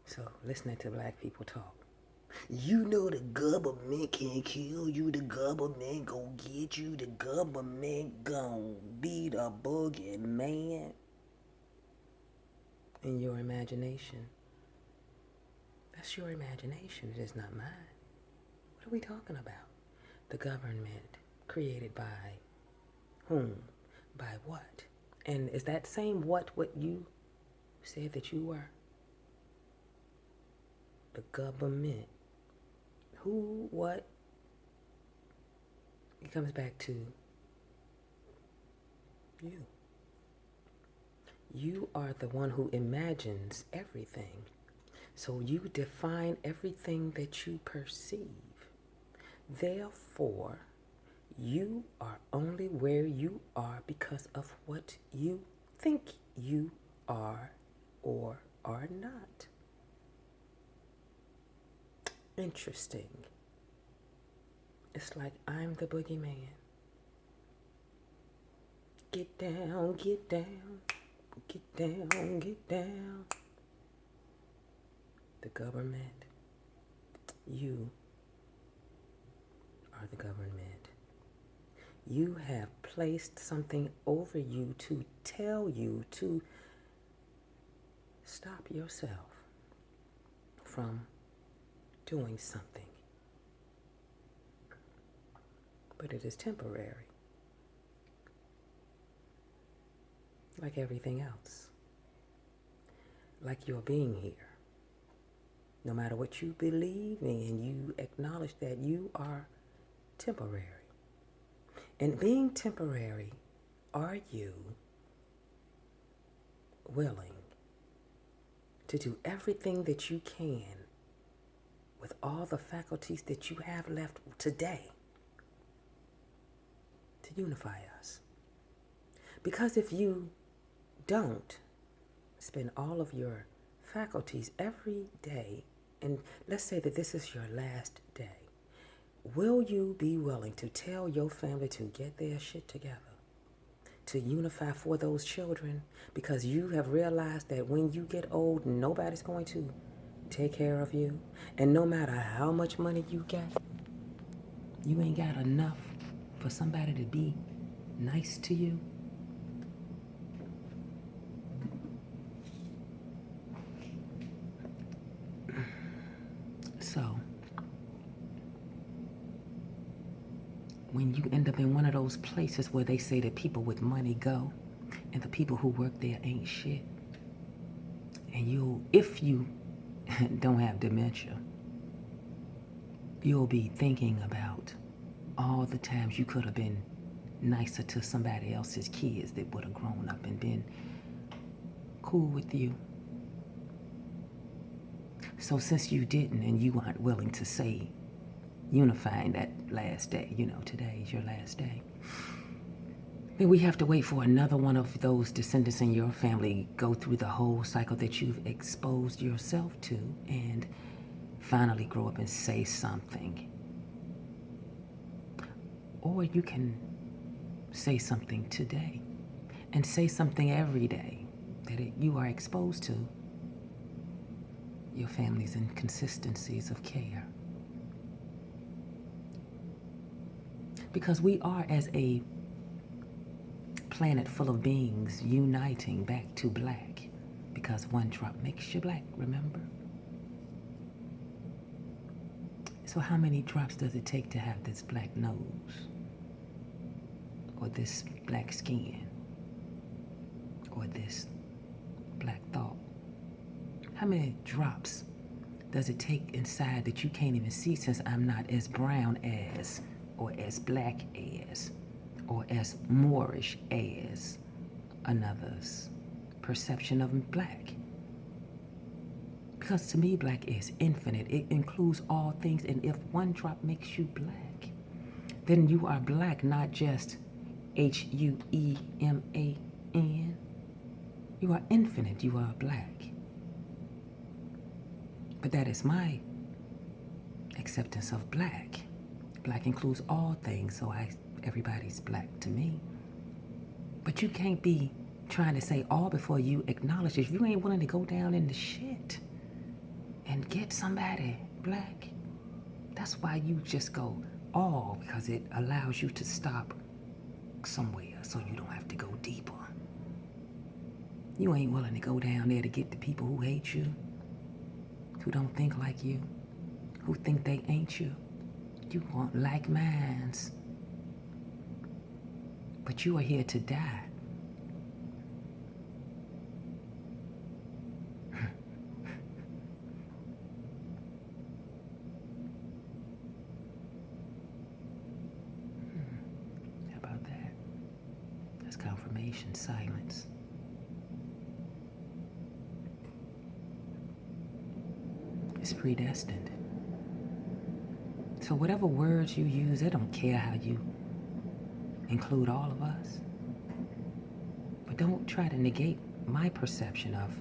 So listening to black people talk. You know the government can kill you, the government gon' get you, the government gon' be the boogeyman. In your imagination. That's your imagination, it is not mine. What are we talking about? The government created by whom? By what? And is that same what you said that you were? The government. Who, what? It comes back to you. You are the one who imagines everything. So you define everything that you perceive. Therefore, you are only where you are because of what you think you are or are not. Interesting. It's like I'm the boogeyman. Get down, get down, get down, get down. The government. You are the government. You have placed something over you to tell you to stop yourself from doing something. But it is temporary, like everything else, like your being here. No matter what you believe in, you acknowledge that you are temporary. And being temporary, are you willing to do everything that you can with all the faculties that you have left today to unify us? Because if you don't spend all of your faculties every day, and let's say that this is your last day, will you be willing to tell your family to get their shit together, to unify for those children? Because you have realized that when you get old, nobody's going to take care of you. And no matter how much money you get, you ain't got enough for somebody to be nice to you. So, when you end up in one of those places where they say that people with money go and the people who work there ain't shit, and if you don't have dementia, you'll be thinking about all the times you could have been nicer to somebody else's kids that would have grown up and been cool with you. So since you didn't, and you aren't willing to say unifying that last day, today is your last day, then we have to wait for another one of those descendants in your family go through the whole cycle that you've exposed yourself to and finally grow up and say something. Or you can say something today and say something every day that you are exposed to your family's inconsistencies of care. Because we are, as a planet full of beings, uniting back to black, because one drop makes you black, remember? So how many drops does it take to have this black nose, or this black skin, or this black thought? How many drops does it take inside that you can't even see, since I'm not as brown as, or as black as, or as Moorish as another's perception of black? Because to me, black is infinite. It includes all things, and if one drop makes you black, then you are black, not just Hueman. You are infinite, you are black. But that is my acceptance of black. Black includes all things, so everybody's black to me. But you can't be trying to say all before you acknowledge it. If you ain't willing to go down in the shit, get somebody black, that's why you just go all, because it allows you to stop somewhere so you don't have to go deeper. You ain't willing to go down there to get the people who hate you, who don't think like you, who think they ain't you. You want like minds. But you are here to die. How about that? That's confirmation, silence. It's predestined. So whatever words you use, they don't care how you include all of us. But don't try to negate my perception of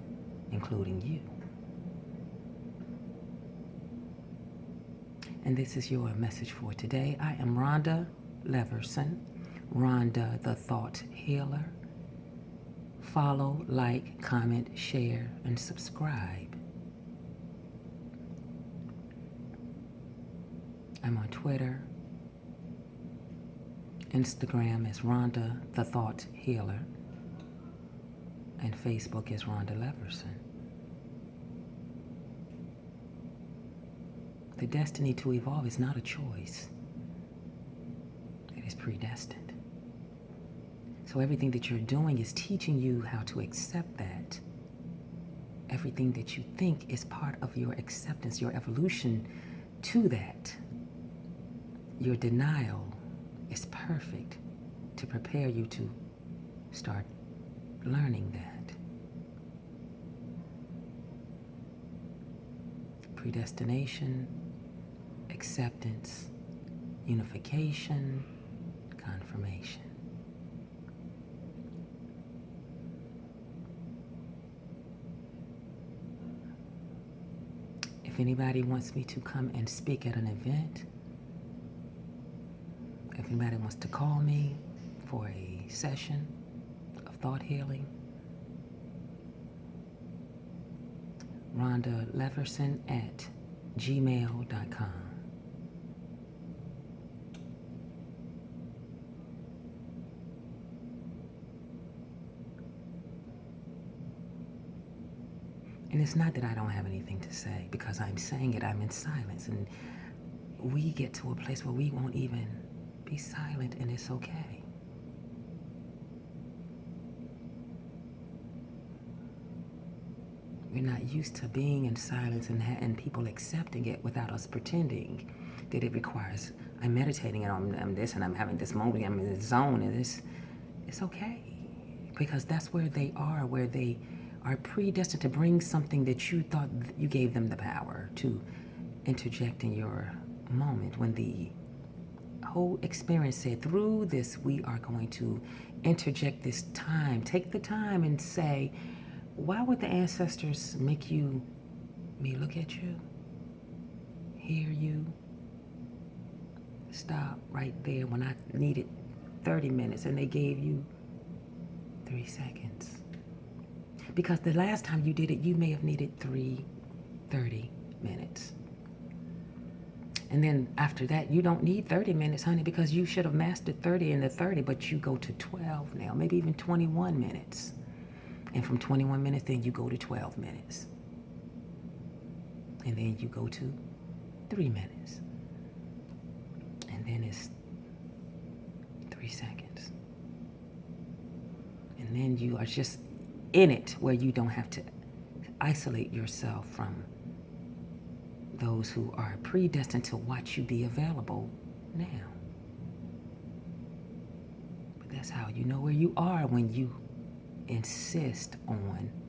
including you. And this is your message for today. I am Rhonda Leverson, Rhonda the Thought Healer. Follow, like, comment, share, and subscribe. I'm on Twitter. Instagram is Rhonda the Thought Healer. And Facebook is Rhonda Leverson. The destiny to evolve is not a choice. It is predestined. So everything that you're doing is teaching you how to accept that. Everything that you think is part of your acceptance, your evolution to that. Your denial is perfect to prepare you to start learning that. Predestination, acceptance, unification, confirmation. If anybody wants me to come and speak at an event, if anybody wants to call me for a session of thought healing, Rhonda Leverson at gmail.com. And it's not that I don't have anything to say, because I'm saying it, I'm in silence. And we get to a place where we won't even be silent, and it's okay. We're not used to being in silence and people accepting it without us pretending that it requires, I'm meditating and I'm this and I'm having this moment, I'm in this zone, and it's okay. Because that's where they are predestined to bring something that you thought you gave them the power to interject in your moment, when the whole experience said, through this we are going to interject this time. Take the time and say, why would the ancestors make me look at you, hear you, stop right there when I needed 30 minutes and they gave you 3 seconds? Because the last time you did it, you may have needed 30 minutes. And then after that, you don't need 30 minutes, honey, because you should have mastered 30 in the 30, but you go to 12 now, maybe even 21 minutes. And from 21 minutes, then you go to 12 minutes. And then you go to 3 minutes. And then it's 3 seconds. And then you are just in it, where you don't have to isolate yourself from those who are predestined to watch you be available now. But that's how you know where you are, when you insist on